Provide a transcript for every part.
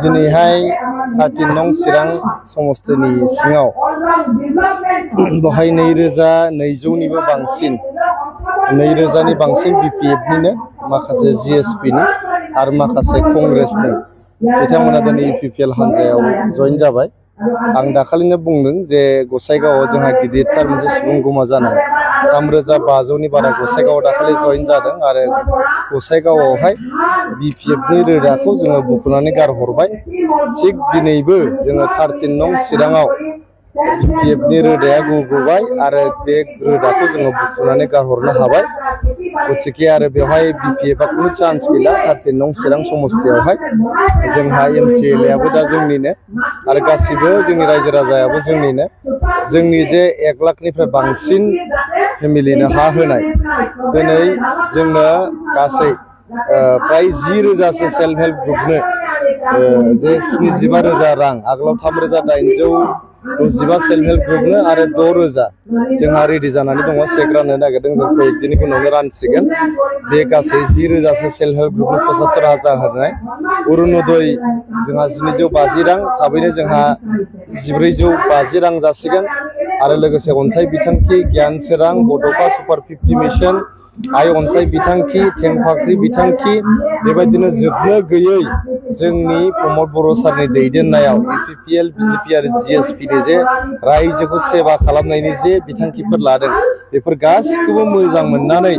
दिनैहाय 13 नं चिरां समस्तिनि सिङाव बहाय 2200निबो बांसिन 2000नि बांसिन BPF-निनो माखासे GSP-नि आरो माखासे कंग्रेसनि बिथांमोना दिनै EPPL हान्जायाव जइन जाबाय। आं दाखालिनो बुंदों जे गसाइगावआव जोंहा गिदिरथार मोनसे सुबुं गोमा जानाय 3500नि बारा गसाइगावआव दाखालि जइन जादों आरो गसाइगावआवहाय BPF-नि रोदाखौ जोङो बुखुनानै गारहरबाय। थिग दिनैबो जोङो 13 नं चिराङाव BPF-नि रोदाया गुगुबाय आरो बे रोदाखौ जोङो बुखुनानै गारहरनो हाबाय। गतिके आरो बेवहाय BPF-आ खुनु चान्स गैला 13 नं चिरां समस्तियावहाय। जोंहा MCLA-आबो दा जोंनिनो आरो गासिबो जोंनि रायजो राजायाबो जोंनिनो। जोंनि जे 1 लाखनिफ्राय बांसिन फेमिलिनो हा होनाय दिनै जोंनो गासै प्राय 10,000सो सेल्फ हेल्प ग्रुपनो जे 75,000 रां आगोलाव 3,865 सेल्फ हेल्प ग्रुपनो आरो 6,000 जोंहा रेडि जानानै दङ। चेक राननो नागिरदों जों कয়েকদিननि उनावनो रानसिगोन। बे गासै 10,000सो सेल्फ हेल्प ग्रुपनो 75,000 होनाय अरुणोदय जोंहा 1250 रां थाबैनो जोंहा 1450 रां जासिगोन आरो लोगोसे अनसाय बिथांखि गियान सोरां बड'फा सुपार 50 मिशन आइ अनसाय बिथांखि थेंफाख्रि बिथांखि बेबायदिनो जोबनो गैयै जोंनि प्रमद बर' सारनि दैदेननायाव EPPL BJP आरो GSP-नि जे रायजोखौ सेवा खालामनायनि जे बिथांखिफोर लादों बेफोर गासिखौबो मोजां मोननानै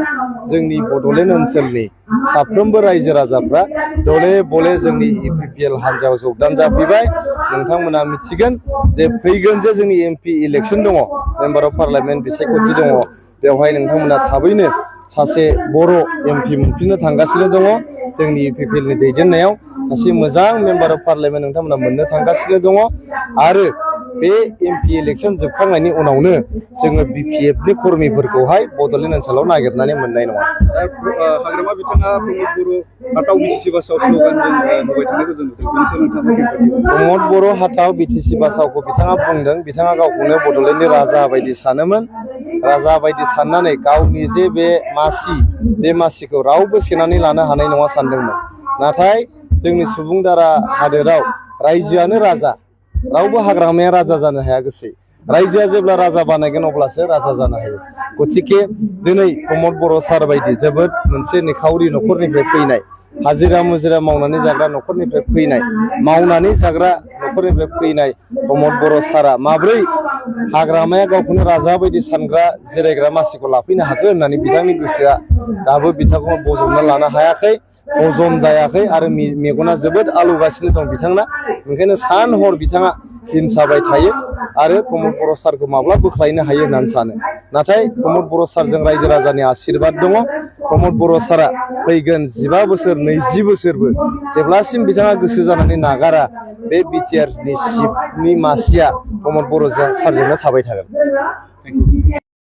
जोंनि बड'लेण्ड ओनसोलनि साफ्रोमबो रायजो राजाफ्रा दले बले जोंनि EPPL हान्जायाव जगदान जाफैबाय। नोंथांमोना मिथिगोन जे फैगोन जे जोंनि MP इलेक्सन दङ, मेम्बार अफ पार्लियामेन्ट बिसायख'थि दङ, बेवहाय नोंथांमोना थाबैनो सासे बर' MP मोनफिननो थांगासिनो दङ। जोंनि EPPL-नि दैदेननायाव सासे मोजां मेम्बार अफ पार्लियामेन्ट नोंथांमोना मोननो थांगासिनो दङ आरो बे MP इलेक्सन जोबखांनायनि उनावनो जोङो BPF-नि कर्मिफोरखौहाय बड'लेण्ड ओनसोलाव नागिरनानै मोननाय नङा। हाग्रामा बिथाङा प्रमद बर' हाथाव BTC बासाव स्ल'गानजों होबाय थानायखौ जों नुदों। बेनि सायाव नोंथाङा प्रमद बर' हाथाव BTC बासावखौ बिथाङा बुंदों बिथाङा गावखौनो बड'लेण्डनि राजा बायदि सानोमोन। राजा बायदि साननानै गावनि जे बे मासि बे मासिखौ रावबो सेनानै लानो हानाय नङा सानदोंमोन। नाथाय जोंनि सुबुं दारा हादोराव रायजोआनो राजा, रावबो हाग्रामाया राजा जानो हाया गोसो। रायजोआ जेब्ला राजा बानायगोन अब्लासो राजा जानो हायो। गतिके दिनै प्रमद बर' सार बायदि जोबोद मोनसे निखावरि न'खरनिफ्राय फैनाय, हाजिरा मुजिरा मावनानै जाग्रा न'खरनिफ्राय फैनाय, मावनानै जाग्रा न'खरनिफ्राय फैनाय प्रमद बर' सारा माब्रै हाग्रामाया गावखौनो राजा बायदि सानग्रा जिरायग्रा मासिखौ लाफैनो हागोन होननानै बिथांनि गोसोआ दाबो बिथांखौ बजबना लानो हायाखै, हजम जायाखै आरो मेगना जोबोद आलौगासिनो दं बिथांना। ओंखायनो सान हर बिथाङा हिंसाबाय थायो आरो प्रमद बर' सारखौ माब्ला बोख्लायनो हायो होननानै सानो। नाथाय प्रमद बर' सारजों रायजो राजानि आशीर्बाद दङ। प्रमद बर' सारा फैगोन 15 बोसोर 20 बोसोरबो जेब्लासिम बिथाङा गोसो जानानै नागारा बे BTR-नि सिटनि मासिया प्रमद बर' सारजोंनो थाबाय थागोन।